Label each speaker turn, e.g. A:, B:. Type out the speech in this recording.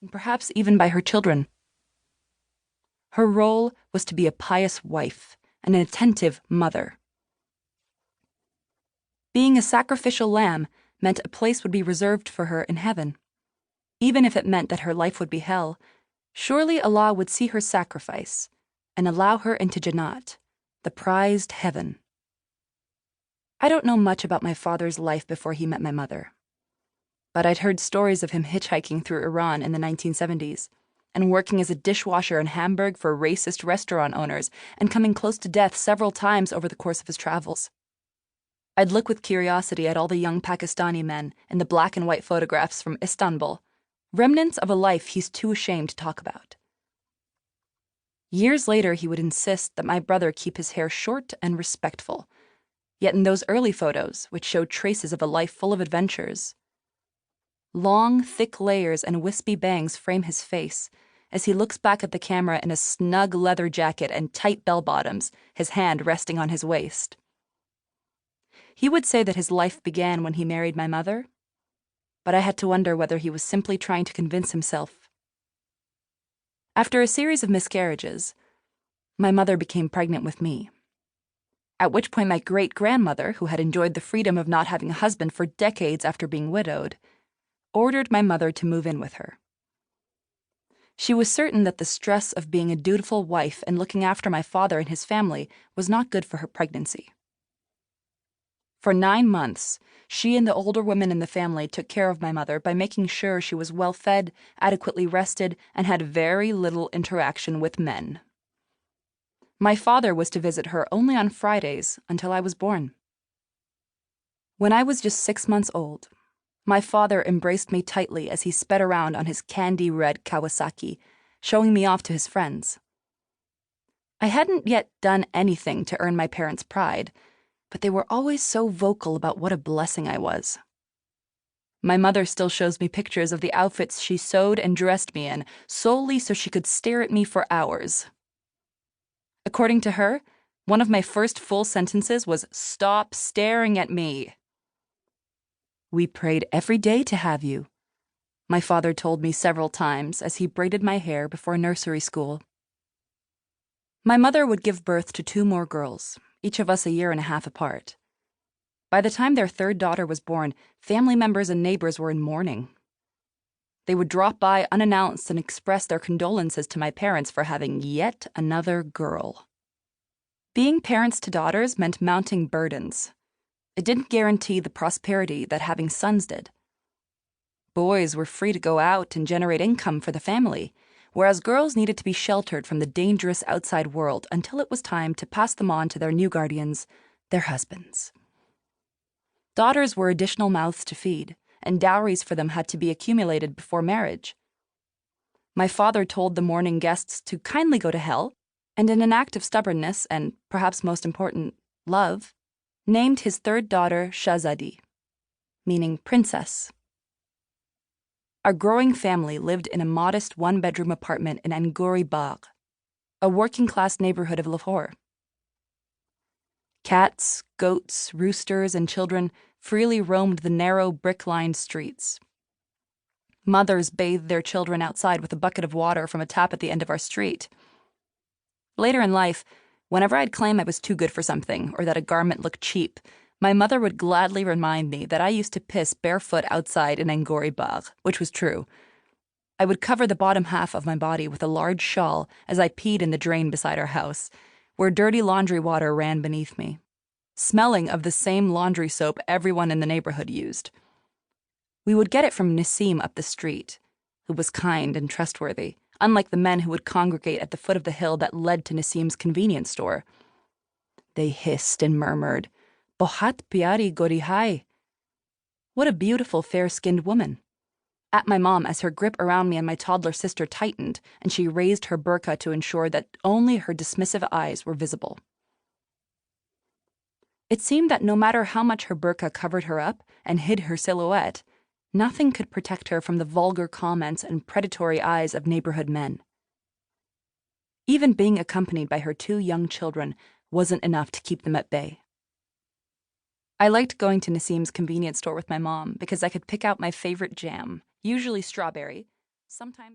A: and perhaps even by her children. Her role was to be a pious wife and an attentive mother. Being a sacrificial lamb meant a place would be reserved for her in heaven. Even if it meant that her life would be hell, surely Allah would see her sacrifice and allow her into Jannat, the prized heaven. I don't know much about my father's life before he met my mother, but I'd heard stories of him hitchhiking through Iran in the 1970s and working as a dishwasher in Hamburg for racist restaurant owners and coming close to death several times over the course of his travels. I'd look with curiosity at all the young Pakistani men in the black and white photographs from Istanbul, remnants of a life he's too ashamed to talk about. Years later, he would insist that my brother keep his hair short and respectful. Yet in those early photos, which showed traces of a life full of adventures, long, thick layers and wispy bangs frame his face as he looks back at the camera in a snug leather jacket and tight bell-bottoms, his hand resting on his waist. He would say that his life began when he married my mother, but I had to wonder whether he was simply trying to convince himself. After a series of miscarriages, my mother became pregnant with me. At which point my great-grandmother, who had enjoyed the freedom of not having a husband for decades after being widowed, ordered my mother to move in with her. She was certain that the stress of being a dutiful wife and looking after my father and his family was not good for her pregnancy. For 9 months, she and the older women in the family took care of my mother by making sure she was well fed, adequately rested, and had very little interaction with men. My father was to visit her only on Fridays until I was born. When I was just 6 months old, my father embraced me tightly as he sped around on his candy-red Kawasaki, showing me off to his friends. I hadn't yet done anything to earn my parents' pride, but they were always so vocal about what a blessing I was. My mother still shows me pictures of the outfits she sewed and dressed me in, solely so she could stare at me for hours. According to her, one of my first full sentences was, "Stop staring at me." "We prayed every day to have you," my father told me several times as he braided my hair before nursery school. My mother would give birth to 2 more girls, each of us a year and a half apart. By the time their 3rd daughter was born, family members and neighbors were in mourning. They would drop by unannounced and express their condolences to my parents for having yet another girl. Being parents to daughters meant mounting burdens. It didn't guarantee the prosperity that having sons did. Boys were free to go out and generate income for the family, whereas girls needed to be sheltered from the dangerous outside world until it was time to pass them on to their new guardians, their husbands. Daughters were additional mouths to feed, and dowries for them had to be accumulated before marriage. My father told the mourning guests to kindly go to hell, and in an act of stubbornness and, perhaps most important, love, named his 3rd daughter Shahzadi, meaning princess. Our growing family lived in a modest 1-bedroom apartment in Angori Bagh, a working-class neighborhood of Lahore. Cats, goats, roosters, and children freely roamed the narrow, brick-lined streets. Mothers bathed their children outside with a bucket of water from a tap at the end of our street. Later in life, whenever I'd claim I was too good for something or that a garment looked cheap, my mother would gladly remind me that I used to piss barefoot outside in Angori Bagh, which was true. I would cover the bottom half of my body with a large shawl as I peed in the drain beside our house, where dirty laundry water ran beneath me, smelling of the same laundry soap everyone in the neighborhood used. We would get it from Nassim up the street, who was kind and trustworthy, unlike the men who would congregate at the foot of the hill that led to Nassim's convenience store. They hissed and murmured, "Bohat pyari gori hai." What a beautiful, fair-skinned woman. At my mom as her grip around me and my toddler sister tightened, and she raised her burqa to ensure that only her dismissive eyes were visible. It seemed that no matter how much her burqa covered her up and hid her silhouette, nothing could protect her from the vulgar comments and predatory eyes of neighborhood men. Even being accompanied by her 2 young children wasn't enough to keep them at bay. I liked going to Nassim's convenience store with my mom because I could pick out my favorite jam, usually strawberry, Sometimes